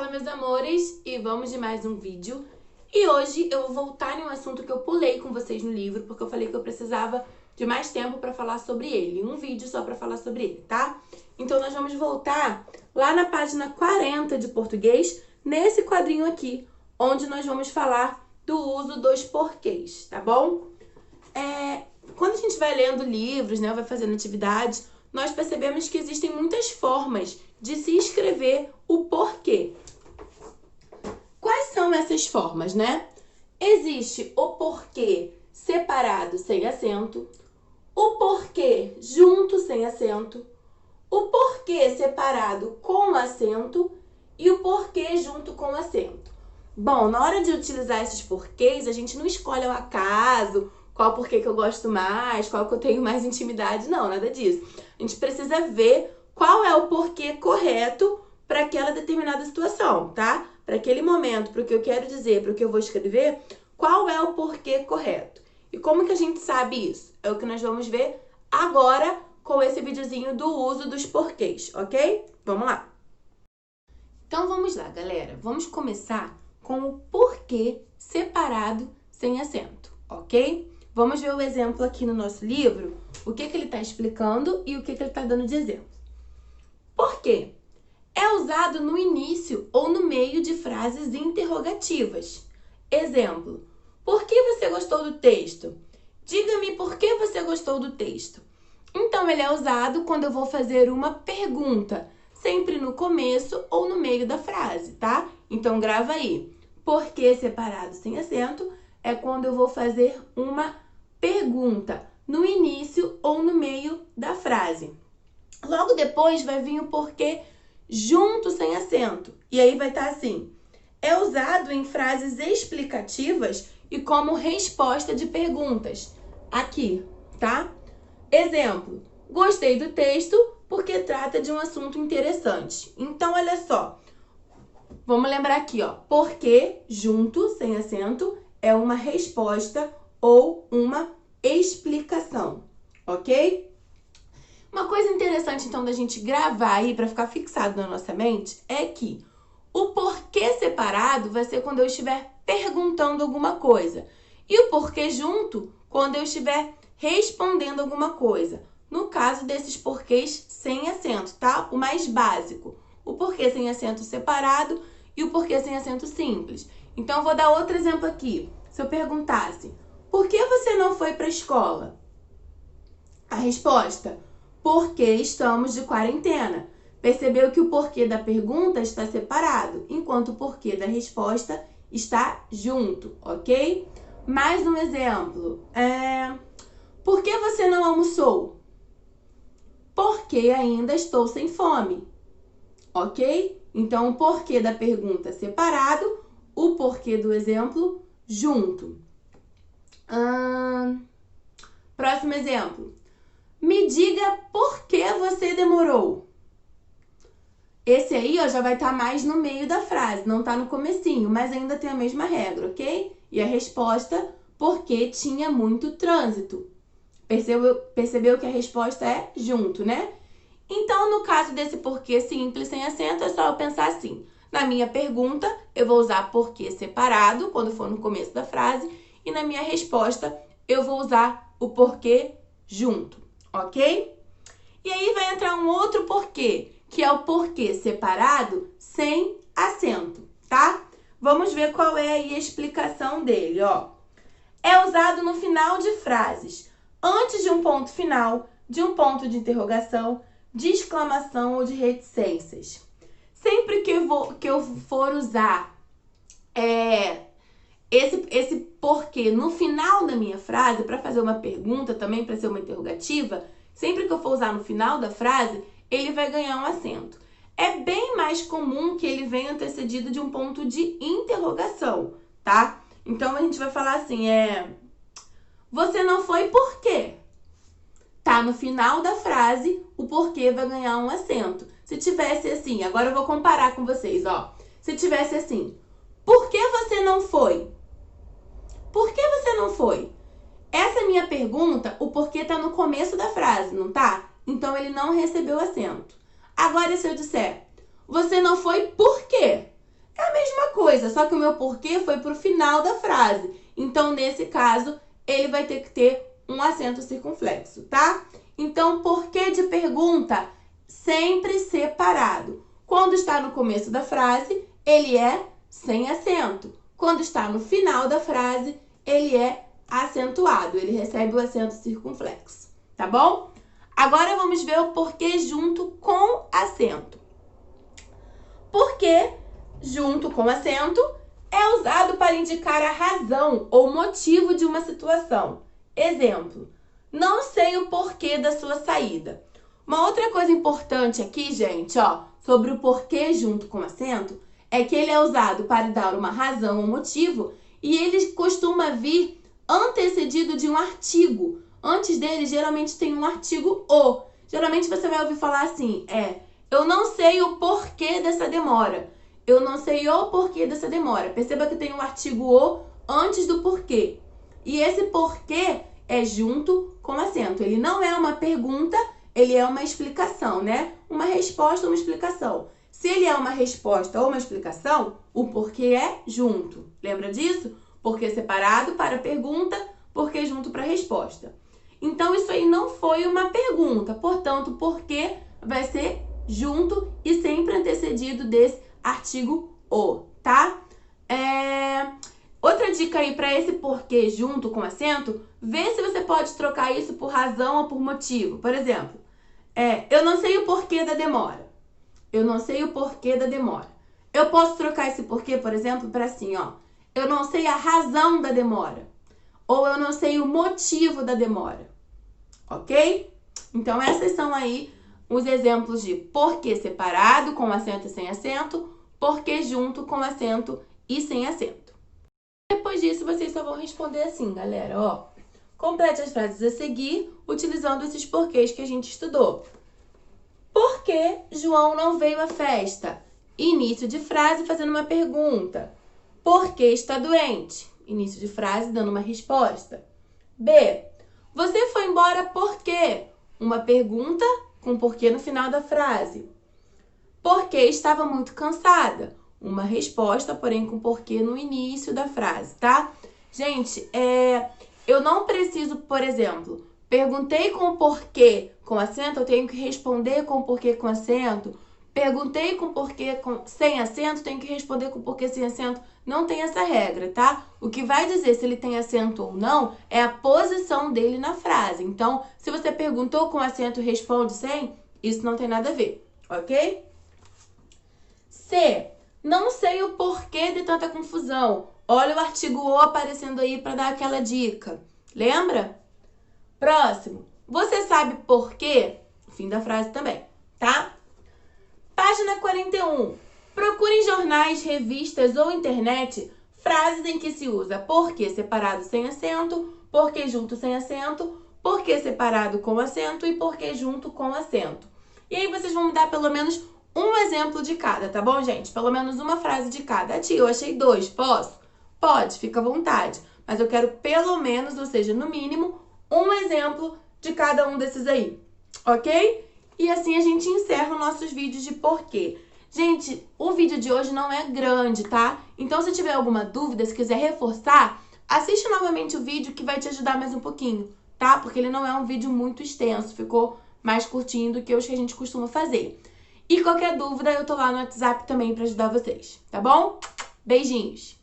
Salve, meus amores! E vamos de mais um vídeo. E hoje eu vou voltar em um assunto que eu pulei com vocês no livro, porque eu falei que eu precisava de mais tempo pra falar sobre ele. Um vídeo só pra falar sobre ele, tá? Então nós vamos voltar lá na página 40 de português, nesse quadrinho aqui, onde nós vamos falar do uso dos porquês, tá bom? Quando a gente vai lendo livros, né, vai fazendo atividades, nós percebemos que existem muitas formas de se escrever o porquê. Quais são essas formas, né? Existe o porquê separado sem acento, o porquê junto sem acento, o porquê separado com acento e o porquê junto com acento. Bom, na hora de utilizar esses porquês, a gente não escolhe ao acaso qual porquê que eu gosto mais, qual que eu tenho mais intimidade, não, nada disso. A gente precisa ver qual é o porquê correto para aquela determinada situação, tá? Para aquele momento, para o que eu quero dizer, para o que eu vou escrever, qual é o porquê correto. E como que a gente sabe isso? É o que nós vamos ver agora com esse videozinho do uso dos porquês, ok? Vamos lá. Então vamos lá, galera. Vamos começar com o porquê separado sem acento, ok? Vamos ver o exemplo aqui no nosso livro, o que ele está explicando e o que ele está dando de exemplo. Porquê? É usado no início ou no meio de frases interrogativas. Exemplo: por que você gostou do texto? Diga-me por que você gostou do texto. Então, ele é usado quando eu vou fazer uma pergunta, sempre no começo ou no meio da frase, tá? Então, grava aí. Porquê separado sem acento é quando eu vou fazer uma pergunta, no início ou no meio da frase. Logo depois vai vir o porquê junto sem acento. E aí vai estar assim: é usado em frases explicativas e como resposta de perguntas. Aqui, tá? Exemplo: gostei do texto porque trata de um assunto interessante. Então, olha só. Vamos lembrar aqui, ó. Porquê junto sem acento é uma resposta ou uma explicação, ok? Uma coisa interessante, então, da gente gravar aí para ficar fixado na nossa mente é que o porquê separado vai ser quando eu estiver perguntando alguma coisa e o porquê junto quando eu estiver respondendo alguma coisa. No caso desses porquês sem acento, tá? O mais básico, o porquê sem acento separado e o porquê sem acento simples. Então, eu vou dar outro exemplo aqui. Se eu perguntasse: por que você não foi para a escola? A resposta: porque estamos de quarentena. Percebeu que o porquê da pergunta está separado, enquanto o porquê da resposta está junto, ok? Mais um exemplo. Por que você não almoçou? Porque ainda estou sem fome, ok? Então, o porquê da pergunta separado, o porquê do exemplo junto. Próximo exemplo. Me diga por que você demorou. Esse aí, ó, já vai estar mais no meio da frase, não tá no comecinho, mas ainda tem a mesma regra, ok? E a resposta: porque tinha muito trânsito. Percebeu que a resposta é junto, né? Então, no caso desse porquê simples sem acento, é só eu pensar assim. Na minha pergunta, eu vou usar porquê separado, quando for no começo da frase, e na minha resposta, eu vou usar o porquê junto, ok? E aí vai entrar um outro porquê, que é o porquê separado sem acento, tá? Vamos ver qual é aí a explicação dele, ó. É usado no final de frases, antes de um ponto final, de um ponto de interrogação, de exclamação ou de reticências. Sempre que eu for usar esse porquê no final da minha frase, para fazer uma pergunta também, para ser uma interrogativa, sempre que eu for usar no final da frase, ele vai ganhar um acento. É bem mais comum que ele venha antecedido de um ponto de interrogação, tá? Então, a gente vai falar assim, você não foi por quê? Tá no final da frase, o porquê vai ganhar um acento. Se tivesse assim, agora eu vou comparar com vocês, ó. Se tivesse assim, por que você não foi? Por que você não foi? Essa minha pergunta, o porquê tá no começo da frase, não tá? Então, ele não recebeu acento. Agora, se eu disser, você não foi por quê? coisa, só que o meu porquê foi pro final da frase. Então, nesse caso, ele vai ter que ter um acento circunflexo, tá? Então, porquê de pergunta sempre separado. Quando está no começo da frase, ele é sem acento. Quando está no final da frase, ele é acentuado. Ele recebe o acento circunflexo, tá bom? Agora vamos ver o porquê junto com acento. Porquê junto com acento é usado para indicar a razão ou motivo de uma situação. Exemplo, não sei o porquê da sua saída. Uma outra coisa importante aqui, gente, ó, sobre o porquê junto com acento, é que ele é usado para dar uma razão ou motivo e ele costuma vir antecedido de um artigo. Antes dele, geralmente tem um artigo o. Geralmente você vai ouvir falar assim, eu não sei o porquê dessa demora. Eu não sei o porquê dessa demora. Perceba que tem um artigo o antes do porquê. E esse porquê é junto com acento. Ele não é uma pergunta, ele é uma explicação, né? Uma resposta ou uma explicação. Se ele é uma resposta ou uma explicação, o porquê é junto. Lembra disso? Porquê separado para pergunta, porquê junto para resposta. Então, isso aí não foi uma pergunta. Portanto, porquê vai ser junto e sempre antecedido desse artigo o, tá? Outra dica aí para esse porquê junto com acento, vê se você pode trocar isso por razão ou por motivo. Por exemplo, eu não sei o porquê da demora. Eu não sei o porquê da demora. Eu posso trocar esse porquê, por exemplo, para assim, ó. Eu não sei a razão da demora. Ou eu não sei o motivo da demora. Ok? Então, esses são aí os exemplos de porquê separado, com acento e sem acento, porquê junto, com acento e sem acento. Depois disso, vocês só vão responder assim, galera, ó. Complete as frases a seguir, utilizando esses porquês que a gente estudou. Por que João não veio à festa? Início de frase fazendo uma pergunta. Por que está doente? Início de frase dando uma resposta. B. Você foi embora por quê? Uma pergunta com porquê no final da frase. Porque estava muito cansada. Uma resposta, porém com porquê no início da frase, tá? Gente, eu não preciso, por exemplo, perguntei com porquê com acento, eu tenho que responder com porquê com acento. Perguntei com porquê sem acento, tenho que responder com porquê sem acento. Não tem essa regra, tá? O que vai dizer se ele tem acento ou não é a posição dele na frase. Então, se você perguntou com acento e responde sem, isso não tem nada a ver, ok? C. Não sei o porquê de tanta confusão. Olha o artigo o aparecendo aí para dar aquela dica. Lembra? Próximo. Você sabe por quê? Fim da frase também, tá? Página 41. Procure em jornais, revistas ou internet frases em que se usa porquê separado sem acento, porquê junto sem acento, porquê separado com acento e porquê junto com acento. E aí vocês vão me dar pelo menos um exemplo de cada, tá bom, gente? Pelo menos uma frase de cada. Tia, eu achei 2, posso? Pode, fica à vontade. Mas eu quero pelo menos, ou seja, no mínimo, um exemplo de cada um desses aí, ok? E assim a gente encerra os nossos vídeos de porquê. Gente, o vídeo de hoje não é grande, tá? Então, se tiver alguma dúvida, se quiser reforçar, assiste novamente o vídeo que vai te ajudar mais um pouquinho, tá? Porque ele não é um vídeo muito extenso, ficou mais curtinho do que os que a gente costuma fazer. E qualquer dúvida, eu tô lá no WhatsApp também pra ajudar vocês, tá bom? Beijinhos!